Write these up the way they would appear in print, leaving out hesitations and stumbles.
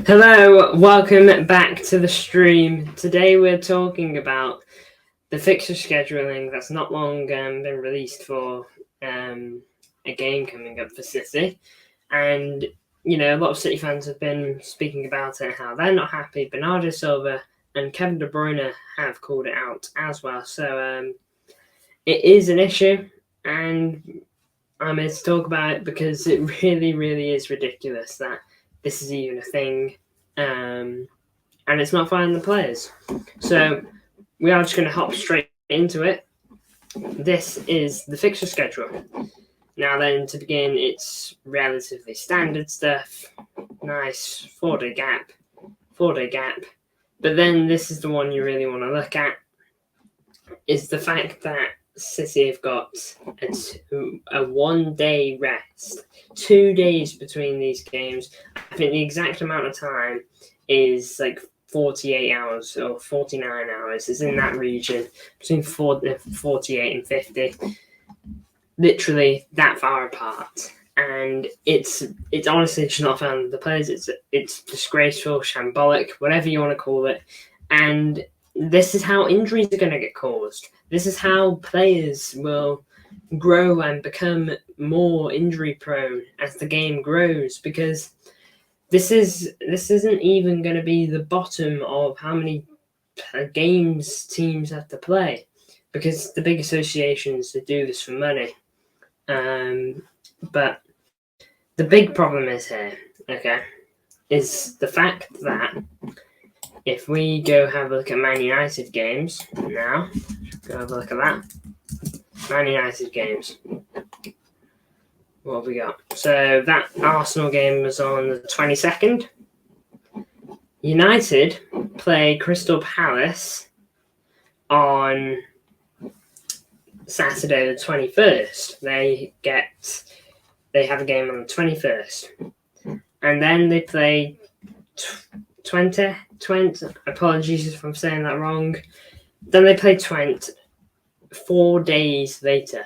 Hello, welcome back to the stream. Today we're talking about the fixture scheduling that's not long been released for a game coming up for City. And, a lot of City fans have been speaking about it, how they're not happy. Bernardo Silva and Kevin De Bruyne have called it out as well. So it is an issue, and I'm here to talk about it because it really, really is ridiculous that this is even a thing, and it's not finding the players. So we are just going to hop straight into it. This is the fixture schedule. Now then, to begin, it's relatively standard stuff. Nice 4-day gap. But then this is the one you really want to look at, is the fact that City have got a 1 day rest, 2 days between these games. I think the exact amount of time is like 48 hours or 49 hours. It's in that region between 48 and 50. Literally that far apart. And it's honestly just not found the players. It's disgraceful, shambolic, whatever you want to call it. And this is how injuries are going to get caused. This is how players will grow and become more injury prone as the game grows, because this isn't even going to be the bottom of how many games teams have to play, because the big associations, they do this for money. But the big problem is here, is the fact that if we go have a look at Man United games now, go have a look at that. Man United games. What have we got? So that Arsenal game was on the 22nd. United play Crystal Palace on Saturday the 21st. They have a game on the 21st. And then they play 20, apologies if I'm saying that wrong. Then they play 20 4 days later.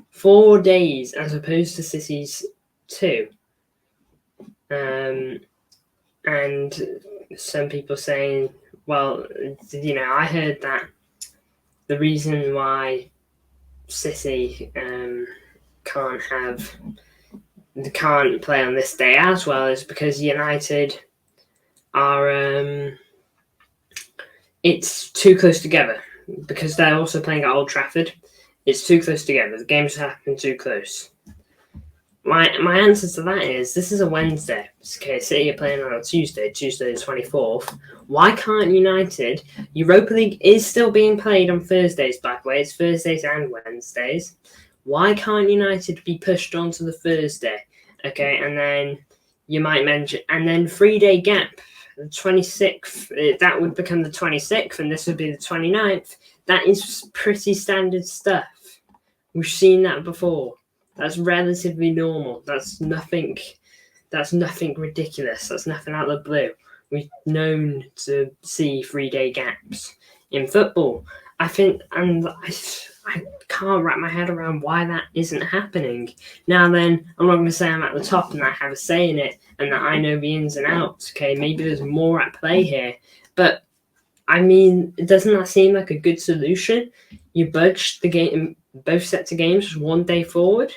4 days as opposed to City's 2. And some people saying, well, I heard that the reason why City can't play on this day as well is because United are it's too close together, because they're also playing at Old Trafford. It's too close together. The games happen too close. My answer to that is, this is a Wednesday. Okay, City are playing on a Tuesday the 24th. Why can't United... Europa League is still being played on Thursdays, by the way. It's Thursdays and Wednesdays. Why can't United be pushed onto the Thursday? Okay, and then you might mention... And then 3-day gap. The 26th, that would become the 26th, and this would be the 29th. That is pretty standard stuff. We've seen that before. That's relatively normal. That's nothing ridiculous. That's nothing out of the blue. We've known to see 3-day gaps in football. I think, and I can't wrap my head around why that isn't happening. Now then, I'm not going to say I'm at the top and I have a say in it and that I know the ins and outs. Okay, maybe there's more at play here. But, I mean, doesn't that seem like a good solution? You budge the game, both sets of games 1 day forward.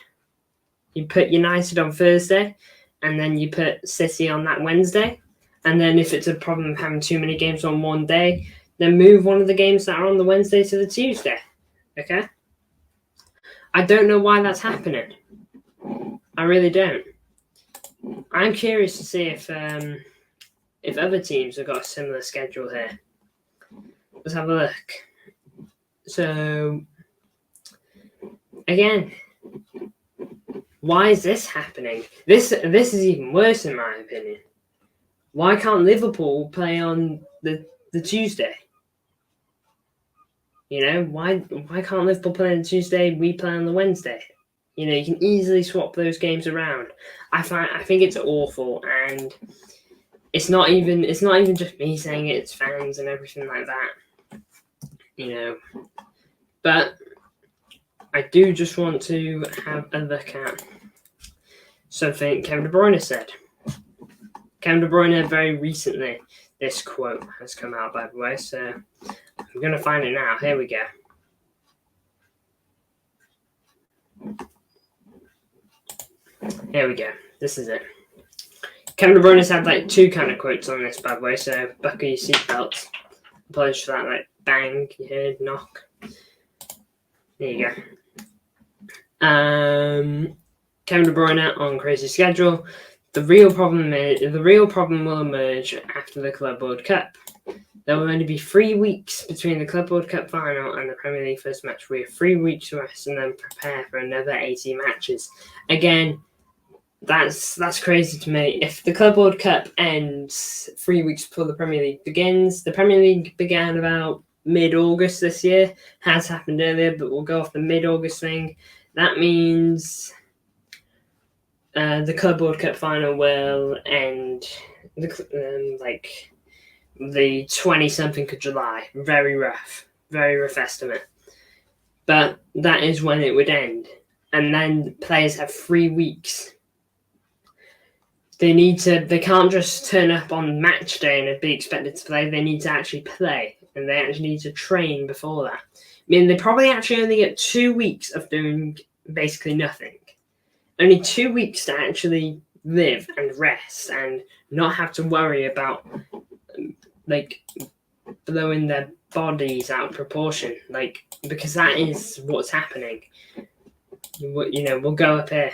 You put United on Thursday, and then you put City on that Wednesday. And then if it's a problem of having too many games on 1 day, then move one of the games that are on the Wednesday to the Tuesday. Okay? I don't know why that's happening. I really don't. I'm curious to see if other teams have got a similar schedule here. Let's have a look. So, again, why is this happening? This is even worse in my opinion. Why can't Liverpool play on the Tuesday? Why can't Liverpool play on the Tuesday? We play on the Wednesday. You can easily swap those games around. I think it's awful, and it's not even just me saying it. It's fans and everything like that. But I do just want to have a look at something Kevin De Bruyne said. Kevin De Bruyne, very recently, this quote has come out, by the way, so I'm going to find it now. Here we go. Here we go. This is it. Kevin De Bruyne has had like 2 kind of quotes on this, by the way, so buckle your seatbelts. Apologies for that, like bang, you heard, knock. There you go. Kevin De Bruyne on crazy schedule. The real problem will emerge after the Club World Cup. There will only be 3 weeks between the Club World Cup final and the Premier League first match. We have 3 weeks to rest and then prepare for another 80 matches. Again, that's crazy to me. If the Club World Cup ends 3 weeks before the Premier League begins, the Premier League began about mid-August this year. Has happened earlier, but we'll go off the mid-August thing. That means the Club World Cup final will end like the 20-something of July. Very rough estimate. But that is when it would end. And then players have 3 weeks. They can't just turn up on match day and be expected to play. They need to actually play. And they actually need to train before that. I mean, they probably actually only get 2 weeks of doing basically nothing. Only 2 weeks to actually live and rest and not have to worry about like blowing their bodies out of proportion, like, because that is what's happening. We'll go up here.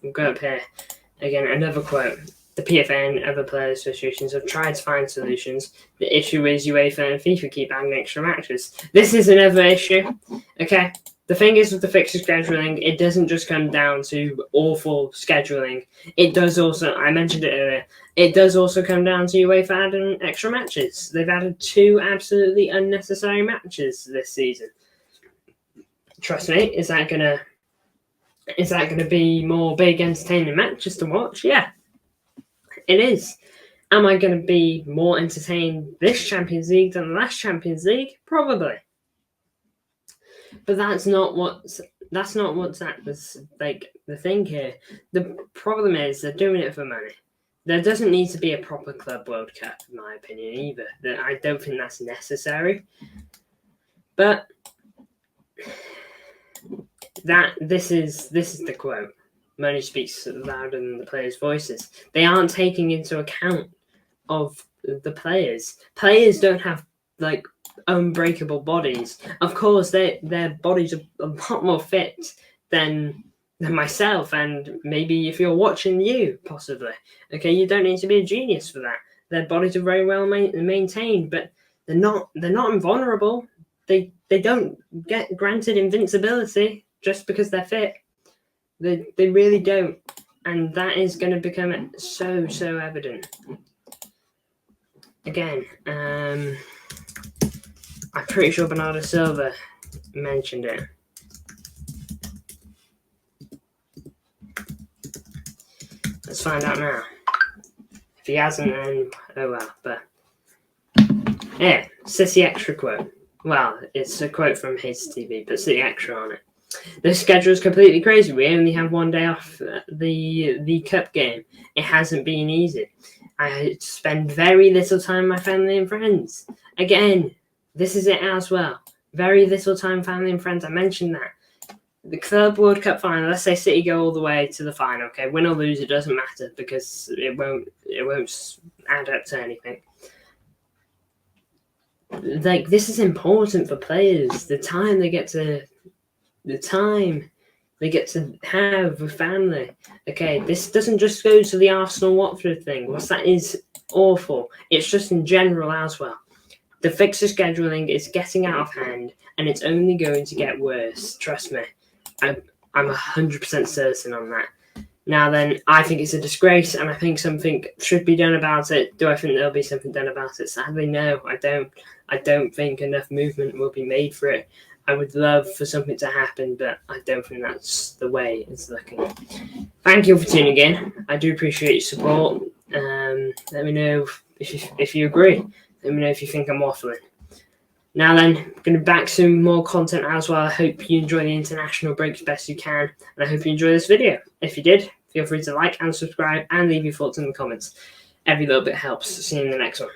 Again, another quote. The PFN and other players' associations have tried to find solutions. The issue is UEFA and FIFA keep adding extra matches. This is another issue. Okay? The thing is with the fixture scheduling, it doesn't just come down to awful scheduling. It does also, I mentioned it earlier, it does also come down to UEFA adding extra matches. They've added 2 absolutely unnecessary matches this season. Trust me, is that gonna be more big entertaining matches to watch? Yeah, it is. Am I going to be more entertained this Champions League than the last Champions League? Probably. But that's not what's at this, like, the thing here. The problem is they're doing it for money. There doesn't need to be a proper Club World Cup, in my opinion, either. I don't think that's necessary. But this is the quote. Money speaks louder than the players' voices. They aren't taking into account of the players. Players don't have like unbreakable bodies. Of course, their bodies are a lot more fit than myself, and maybe if you're watching you, possibly. Okay, you don't need to be a genius for that. Their bodies are very well maintained, but they're not invulnerable. They don't get granted invincibility just because they're fit. They really don't, and that is going to become so evident. Again, I'm pretty sure Bernardo Silva mentioned it. Let's find out now. If he hasn't, then oh well. But yeah, City Extra quote. Well, it's a quote from his TV, but City Extra on it. The schedule is completely crazy. We only have 1 day off the cup game. It hasn't been easy. I spend very little time with my family and friends. Again, this is it as well. Very little time, family and friends. I mentioned that. The Club World Cup final, let's say City go all the way to the final, okay? Win or lose, it doesn't matter because it won't add up to anything. Like, this is important for players. The time they get to have with family. Okay, this doesn't just go to the Arsenal-Watford thing. That is awful. It's just in general as well. The fixture scheduling is getting out of hand, and it's only going to get worse. Trust me. I'm 100% certain on that. Now then, I think it's a disgrace, and I think something should be done about it. Do I think there'll be something done about it? Sadly, no, I don't. I don't think enough movement will be made for it. I would love for something to happen, but I don't think that's the way it's looking. Thank you for tuning in. I do appreciate your support. Let me know if you agree. Let me know if you think I'm waffling. Now then, I'm going to back some more content as well. I hope you enjoy the international breaks best you can, and I hope you enjoy this video. If you did, Feel free to like and subscribe and leave your thoughts in the comments. Every little bit helps. See you in the next one.